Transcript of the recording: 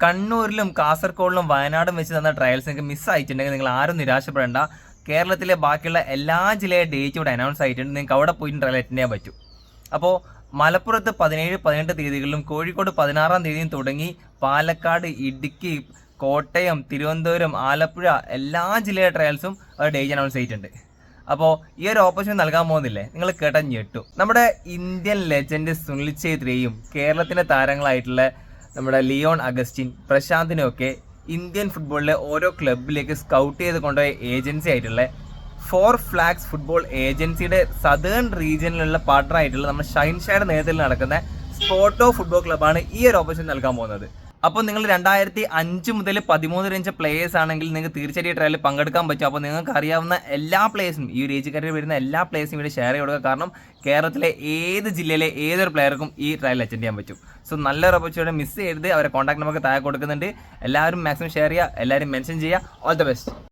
കണ്ണൂരിലും കാസർഗോഡിലും വയനാടും വെച്ച് തന്ന ട്രയൽസ് നിങ്ങൾക്ക് മിസ്സായിട്ടുണ്ടെങ്കിൽ നിങ്ങൾ ആരും നിരാശപ്പെടേണ്ട. കേരളത്തിലെ ബാക്കിയുള്ള എല്ലാ ജില്ലയിലെ ഡേറ്റ് ഇവിടെ അനൗൺസ് ആയിട്ടുണ്ട്. നിങ്ങൾക്ക് അവിടെ പോയിട്ട് ട്രയൽ അറ്റൻഡ് ചെയ്യാൻ പറ്റും. അപ്പോൾ മലപ്പുറത്ത് 17, 18 തീയതികളിലും കോഴിക്കോട് 16-ാം തീയതിയും തുടങ്ങി പാലക്കാട്, ഇടുക്കി, കോട്ടയം, തിരുവനന്തപുരം, ആലപ്പുഴ എല്ലാ ജില്ലയിലെ ട്രയൽസും ഒരു ഡേറ്റ് അനൗൺസ് ചെയ്തിട്ടുണ്ട്. അപ്പോൾ ഈ ഒരു ഓപ്പർച്യൂണിറ്റി നൽകാൻ പോകുന്നില്ലേ, നിങ്ങൾ കേട്ടാൽ ഞെട്ടു. നമ്മുടെ ഇന്ത്യൻ ലെജൻഡ് സുനിൽ ഛേത്രിയെയും കേരളത്തിലെ താരങ്ങളായിട്ടുള്ള നമ്മുടെ ലിയോൺ അഗസ്റ്റിൻ, പ്രശാന്തിനെയൊക്കെ ഇന്ത്യൻ ഫുട്ബോളിലെ ഓരോ ക്ലബിലേക്ക് സ്കൗട്ട് ചെയ്ത് കൊണ്ടുപോയ ഏജൻസി ആയിട്ടുള്ള 4 ഫ്ലാഗ്സ് ഫുട്ബോൾ ഏജൻസിയുടെ സദേൺ റീജിയനിലുള്ള പാർട്ണർ ആയിട്ടുള്ള നമ്മുടെ ഷൈൻഷായുടെ നേതൃത്വത്തിൽ നടക്കുന്ന സ്പോർട്ടോ ഫുട്ബോൾ ക്ലബ്ബാണ് ഈ ഒരു ഓപ്പർച്യൂണിറ്റി നൽകാൻ പോകുന്നത്. അപ്പോൾ നിങ്ങൾ 2005 മുതൽ 13 റേഞ്ച് പ്ലേയേഴ്സ് ആണെങ്കിൽ നിങ്ങൾക്ക് തീർച്ചയായിട്ടും ഈ ട്രയലിൽ പങ്കെടുക്കാൻ പറ്റും. അപ്പോൾ നിങ്ങൾക്ക് അറിയാവുന്ന എല്ലാ പ്ലേയേഴ്സിനും, ഈ ഒരു ഏജ് കാറ്റഗറിയിൽ വരുന്ന എല്ലാ പ്ലേയേഴ്സും ഇവിടെ ഷെയർ ചെയ്ത് കൊടുക്കുക. കാരണം കേരളത്തിലെ ഏത് ജില്ലയിലെ ഏതൊരു പ്ലെയർക്കും ഈ ട്രയൽ അറ്റൻഡ് ചെയ്യാൻ പറ്റും. സോ നല്ലൊരു ഓപ്പർച്യൂണിറ്റി മിസ് ചെയ്യരുത്. അവരെ കോൺടാക്ട് നമ്പർ താഴെ കൊടുക്കുന്നുണ്ട്. എല്ലാവരും മാക്സിമം ഷെയർ ചെയ്യുക, എല്ലാവരും മെൻഷൻ ചെയ്യുക. All the best.